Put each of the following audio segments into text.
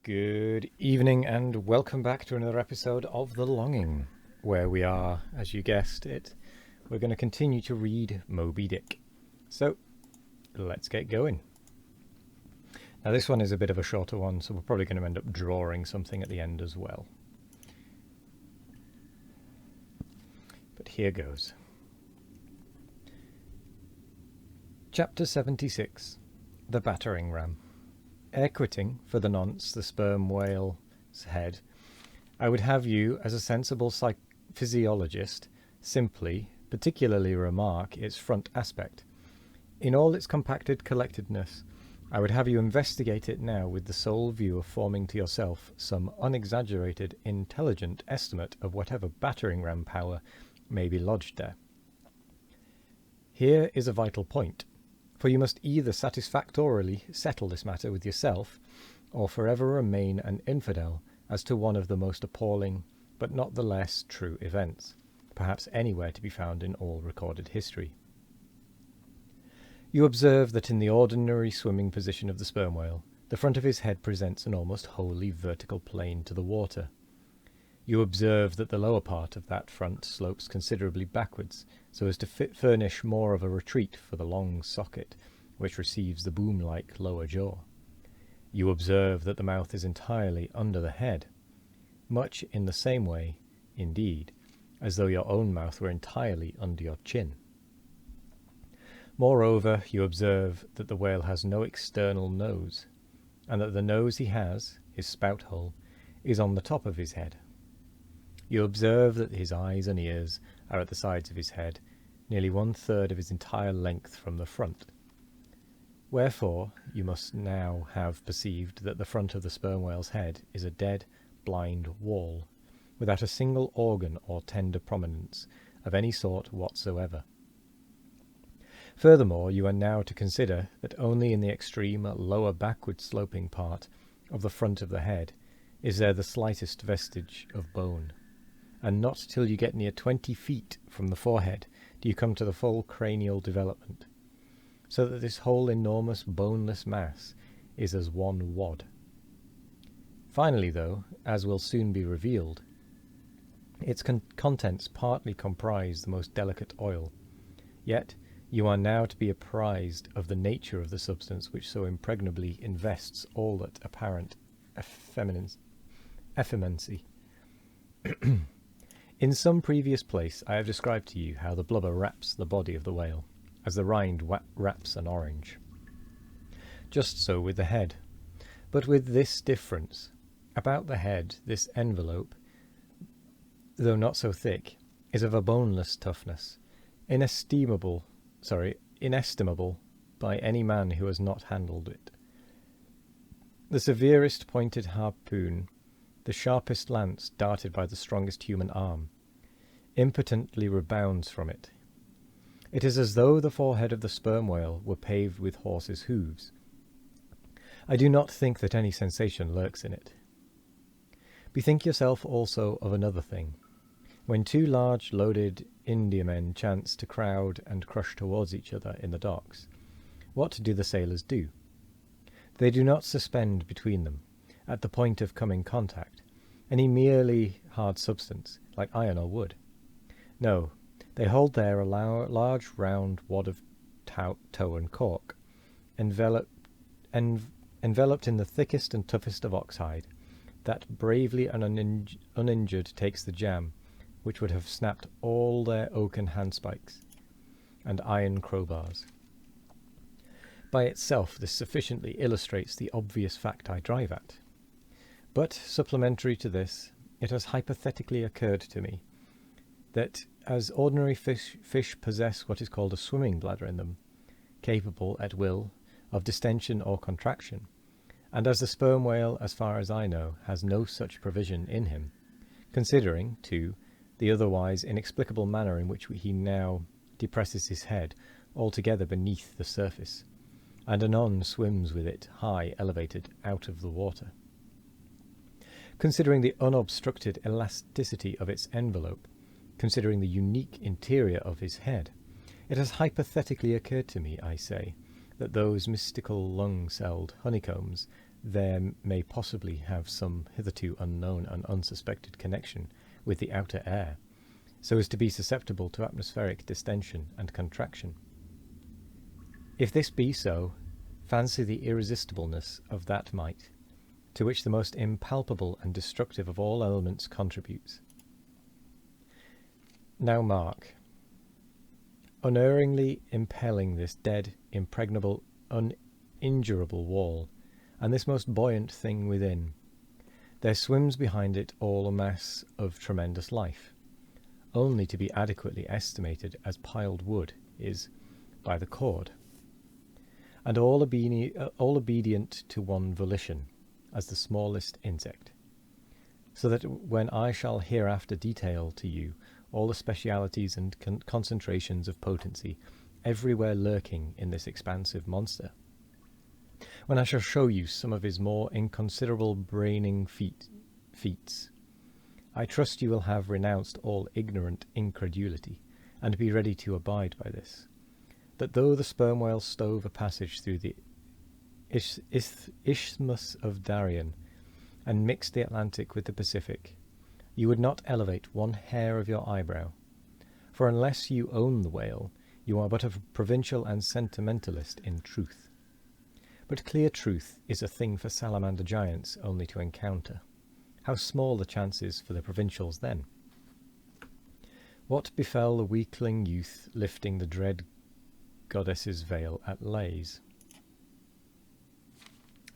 Good evening and welcome back to another episode of The Longing, where we are, as you guessed it, we're going to continue to read Moby Dick. So, let's get going. Now this one is a bit of a shorter one, so we're probably going to end up drawing something at the end as well. But here goes. Chapter 76. The Battering Ram. Ere quitting, for the nonce, the sperm whale's head, I would have you, as a sensible physiologist, particularly remark its front aspect. In all its compacted collectedness, I would have you investigate it now with the sole view of forming to yourself some unexaggerated, intelligent estimate of whatever battering ram power may be lodged there. Here is a vital point, for you must either satisfactorily settle this matter with yourself, or forever remain an infidel as to one of the most appalling, but not the less true events, perhaps anywhere to be found in all recorded history. You observe that in the ordinary swimming position of the sperm whale, the front of his head presents an almost wholly vertical plane to the water. You observe that the lower part of that front slopes considerably backwards, so as to furnish more of a retreat for the long socket, which receives the boom-like lower jaw. You observe that the mouth is entirely under the head, much in the same way, indeed, as though your own mouth were entirely under your chin. Moreover, you observe that the whale has no external nose, and that the nose he has, his spout hole, is on the top of his head. You observe that his eyes and ears are at the sides of his head, nearly 1/3 of his entire length from the front. Wherefore, you must now have perceived that the front of the sperm whale's head is a dead, blind wall, without a single organ or tender prominence of any sort whatsoever. Furthermore, you are now to consider that only in the extreme lower backward sloping part of the front of the head is there the slightest vestige of bone, and not till you get near 20 feet from the forehead do you come to the full cranial development, so that this whole enormous boneless mass is as one wad. Finally, though, as will soon be revealed, its contents partly comprise the most delicate oil. Yet you are now to be apprised of the nature of the substance which so impregnably invests all that apparent effeminacy. In some previous place I have described to you how the blubber wraps the body of the whale, as the rind wraps an orange. Just so with the head, but with this difference. About the head this envelope, though not so thick, is of a boneless toughness, inestimable by any man who has not handled it. The severest pointed harpoon, the sharpest lance darted by the strongest human arm, impotently rebounds from it. It is as though the forehead of the sperm whale were paved with horses' hooves. I do not think that any sensation lurks in it. Bethink yourself also of another thing. When two large loaded Indiamen chance to crowd and crush towards each other in the docks, what do the sailors do? They do not suspend between them, at the point of coming contact, any merely hard substance, like iron or wood. No, they hold there a large round wad of tow and cork, enveloped in the thickest and toughest of oxhide, that bravely and uninjured takes the jam, which would have snapped all their oaken handspikes and iron crowbars. By itself this sufficiently illustrates the obvious fact I drive at. But, supplementary to this, it has hypothetically occurred to me that as ordinary fish possess what is called a swimming bladder in them, capable, at will, of distension or contraction, and as the sperm whale, as far as I know, has no such provision in him, considering, too, the otherwise inexplicable manner in which he now depresses his head altogether beneath the surface, and anon swims with it high elevated out of the water. Considering the unobstructed elasticity of its envelope, considering the unique interior of his head, it has hypothetically occurred to me, I say, that those mystical lung-celled honeycombs there may possibly have some hitherto unknown and unsuspected connection with the outer air, so as to be susceptible to atmospheric distension and contraction. If this be so, fancy the irresistibleness of that might, to which the most impalpable and destructive of all elements contributes. Now mark, unerringly impelling this dead, impregnable, uninjurable wall, and this most buoyant thing within, there swims behind it all a mass of tremendous life, only to be adequately estimated as piled wood is by the cord, and all obedient to one volition, as the smallest insect, so that when I shall hereafter detail to you all the specialities and concentrations of potency everywhere lurking in this expansive monster, when I shall show you some of his more inconsiderable braining feats, I trust you will have renounced all ignorant incredulity, and be ready to abide by this, that though the sperm whale stove a passage through the Isthmus of Darien, and mixed the Atlantic with the Pacific, you would not elevate one hair of your eyebrow, for unless you own the whale, you are but a provincial and sentimentalist in truth. But clear truth is a thing for salamander giants only to encounter. How small the chances for the provincials then? What befell the weakling youth lifting the dread goddess's veil at Lays?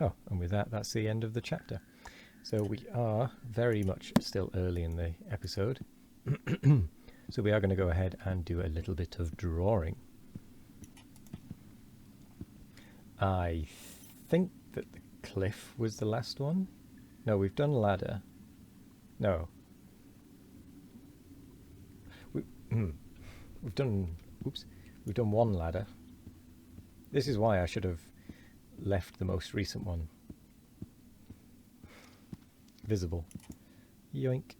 Oh, and with that, that's the end of the chapter. So we are very much still early in the episode. So we are going to go ahead and do a little bit of drawing. I think that the cliff was the last one. No, we've done ladder. No. We've done one ladder. This is why I should have left the most recent one visible. Yoink.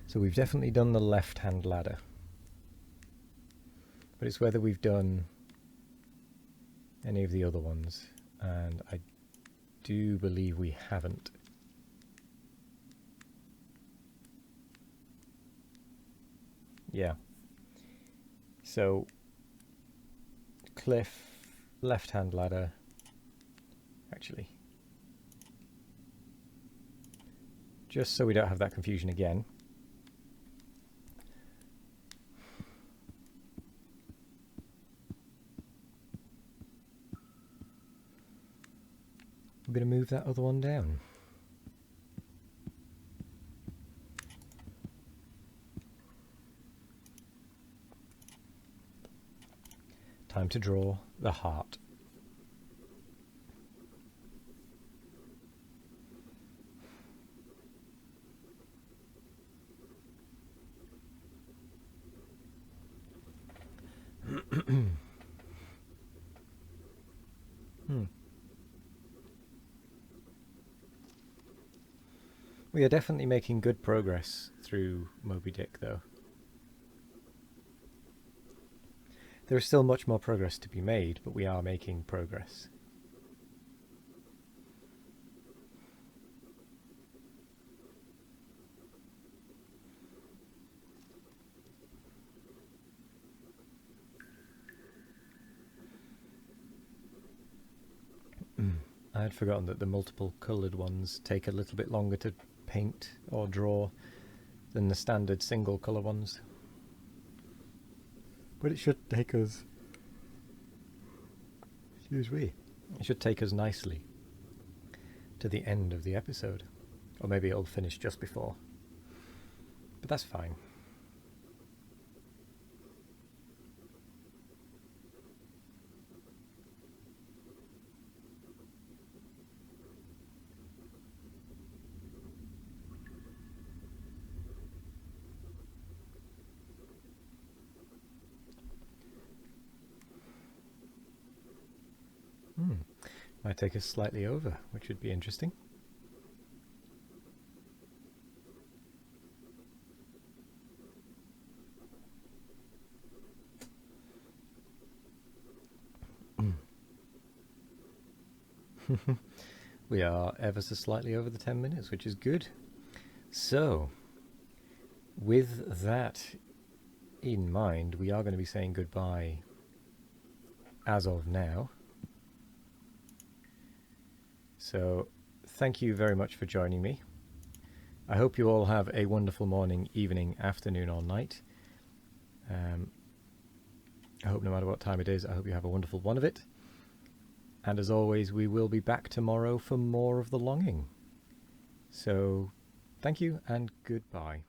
So we've definitely done the left-hand ladder, but it's whether we've done any of the other ones, and I do believe we haven't. Yeah. So, cliff, left-hand ladder, actually. Just so we don't have that confusion again. I'm going to move that other one down. Time to draw the heart. We are definitely making good progress through Moby Dick, though. There is still much more progress to be made, but we are making progress. I had forgotten that the multiple coloured ones take a little bit longer to paint or draw than the standard single colour ones. But it should take us... Excuse me. It should take us nicely to the end of the episode. Or maybe it'll finish just before. But that's fine. Might take us slightly over, which would be interesting. We are ever so slightly over the 10 minutes, which is good. So, with that in mind, we are going to be saying goodbye as of now. So, thank you very much for joining me. I hope you all have a wonderful morning, evening, afternoon, or night. I hope no matter what time it is, I hope you have a wonderful one of it. And as always, we will be back tomorrow for more of The Longing. So, thank you and goodbye.